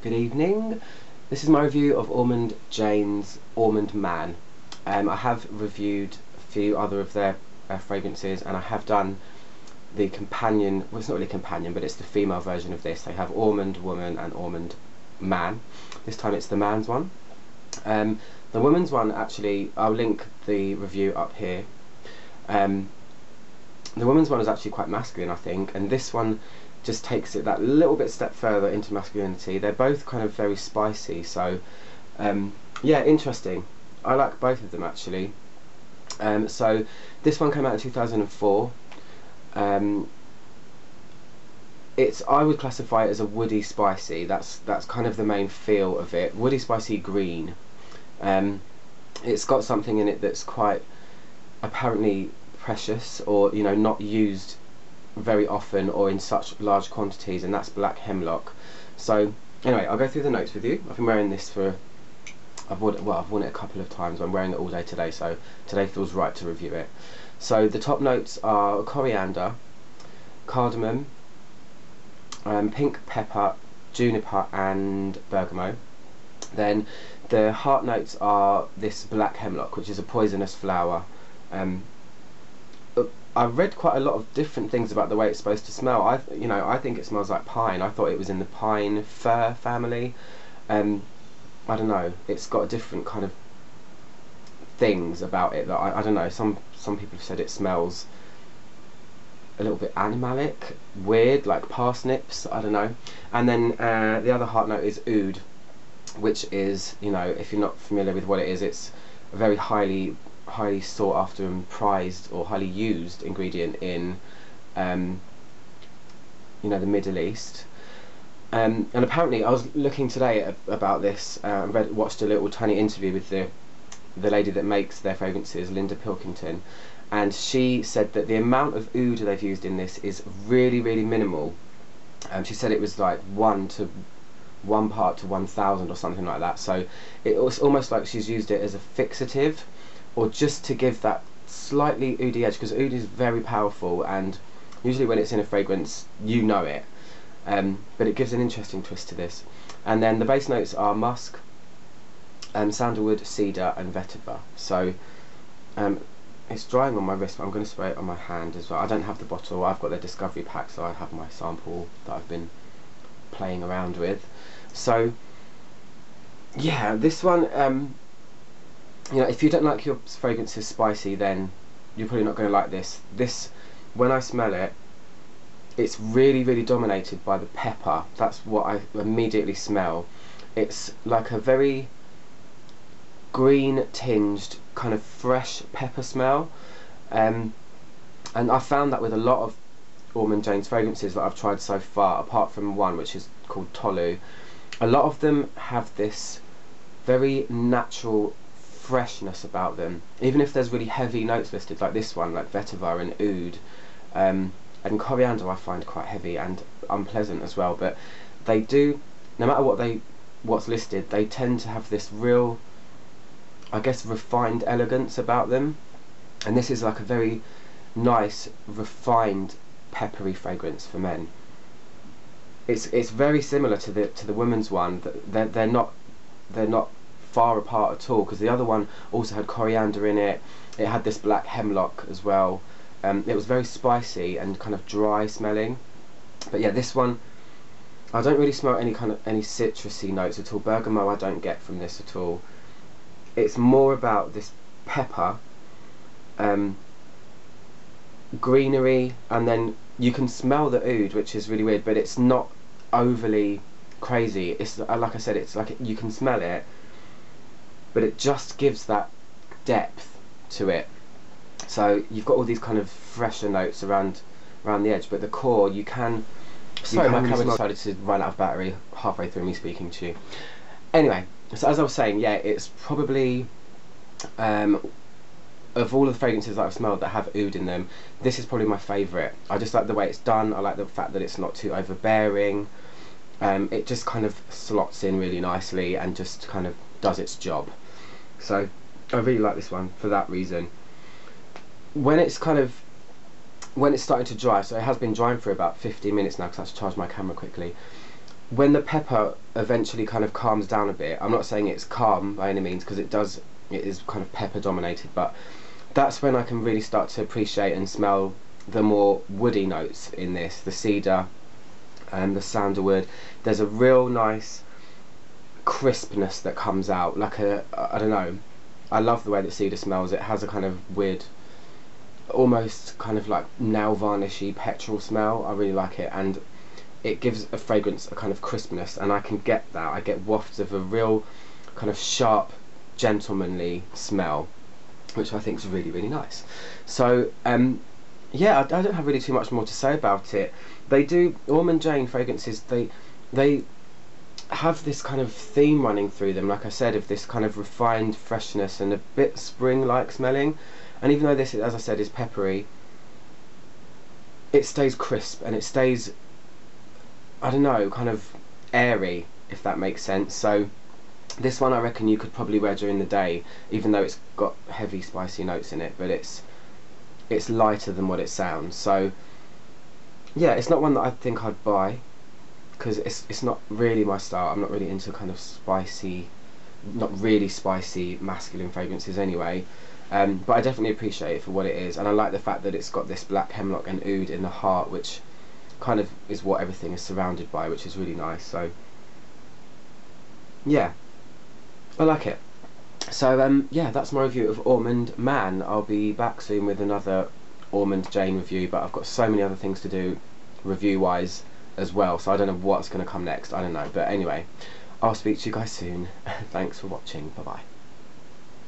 Good evening. This is my review of Ormonde Jayne's Ormonde Man. I have reviewed a few other of their fragrances, and I have done the companion, well, it's not really a companion, but it's the female version of this. They have Ormonde Woman and Ormonde Man. This time it's the man's one. The woman's one, actually, I'll link the review up here. The woman's one is actually quite masculine, I think, and this one just takes it that little bit step further into masculinity. They're both kind of very spicy, so yeah, interesting. I like both of them actually. So this one came out in 2004. I would classify it as a woody spicy. That's kind of the main feel of it. Woody spicy green. It's got something in it that's quite apparently precious, or not used very often or in such large quantities, and that's black hemlock. So anyway, I'll go through the notes with you. I've been wearing this for, I've worn it a couple of times. I'm wearing it all day today, so today feels right to review it. So the top notes are coriander, cardamom, pink pepper, juniper and bergamot. Then the heart notes are this black hemlock, which is a poisonous flower. I've read quite a lot of different things about the way it's supposed to smell. I think it smells like pine. I thought it was in the pine fir family. I don't know. It's got a different kind of things about it that I don't know. Some people have said it smells a little bit animalic, weird, like parsnips. I don't know. And then the other heart note is oud, which is, if you're not familiar with what it is, it's a very highly sought after and prized, or highly used ingredient in the Middle East. And apparently, I was looking today about this, watched a little tiny interview with the lady that makes their fragrances, Linda Pilkington, and she said that the amount of oud they've used in this is really, really minimal. She said it was like 1 part to 1,000 or something like that. So it was almost like she's used it as a fixative, or just to give that slightly oudy edge, because oud is very powerful, and usually when it's in a fragrance you know it, but it gives an interesting twist to this. And then the base notes are musk, sandalwood, cedar and vetiver. So it's drying on my wrist, but I'm going to spray it on my hand as well. I don't have the bottle, I've got the discovery pack, so I have my sample that I've been playing around with. So yeah, this one, if you don't like your fragrances spicy, then you're probably not going to like this. This, when I smell it, it's really, really dominated by the pepper. That's what I immediately smell. It's like a very green tinged kind of fresh pepper smell, and I found that with a lot of Ormonde Jayne's fragrances that I've tried so far, apart from one which is called Tolu. A lot of them have this very natural freshness about them, even if there's really heavy notes listed, like this one, like vetiver and oud, and coriander I find quite heavy and unpleasant as well. But they do, no matter what's listed, they tend to have this real, I guess, refined elegance about them, and this is like a very nice refined peppery fragrance for men. It's very similar to the woman's one. They're not far apart at all, because the other one also had coriander in it. It had this black hemlock as well. It was very spicy and kind of dry smelling. But yeah, this one, I don't really smell any citrusy notes at all. Bergamot I don't get from this at all. It's more about this pepper, greenery, and then you can smell the oud, which is really weird, but it's not overly crazy. It's like I said, it's like you can smell it, but it just gives that depth to it. So you've got all these kind of fresher notes around the edge, but the core you can. Sorry, my camera decided to run out of battery halfway through me speaking to you. Anyway, so as I was saying, yeah, it's probably of all of the fragrances that I've smelled that have oud in them, this is probably my favourite. I just like the way it's done. I like the fact that it's not too overbearing. It just kind of slots in really nicely and just kind of does its job. So I really like this one for that reason. When it's starting to dry, so it has been drying for about 15 minutes now because I have to charge my camera quickly. when the pepper eventually kind of calms down a bit, I'm not saying it's calm by any means, because it is kind of pepper dominated, but that's when I can really start to appreciate and smell the more woody notes in this, the cedar and the sandalwood. There's a real nice crispness that comes out, like I don't know, I love the way that cedar smells. It has a kind of weird, almost kind of like nail varnishy petrol smell. I really like it, and it gives a fragrance a kind of crispness, and I can get that. I get wafts of a real kind of sharp, gentlemanly smell, which I think is really, really nice. So yeah, I don't have really too much more to say about it. They do, Ormonde Jayne fragrances, they have this kind of theme running through them, like I said, of this kind of refined freshness and a bit spring-like smelling. And even though this, as I said, is peppery, it stays crisp, and it stays, I don't know, kind of airy, if that makes sense. So this one I reckon you could probably wear during the day, even though it's got heavy spicy notes in it, but it's lighter than what it sounds. So yeah, it's not one that I think I'd buy, because it's not really my style. I'm not really into kind of spicy, not really spicy masculine fragrances anyway. But I definitely appreciate it for what it is, and I like the fact that it's got this black hemlock and oud in the heart, which kind of is what everything is surrounded by, which is really nice. So yeah, I like it. So yeah, that's my review of Ormonde Man. I'll be back soon with another Ormonde Jayne review, but I've got so many other things to do review wise as well, so I don't know what's going to come next. I don't know, but anyway, I'll speak to you guys soon. Thanks for watching. Bye bye.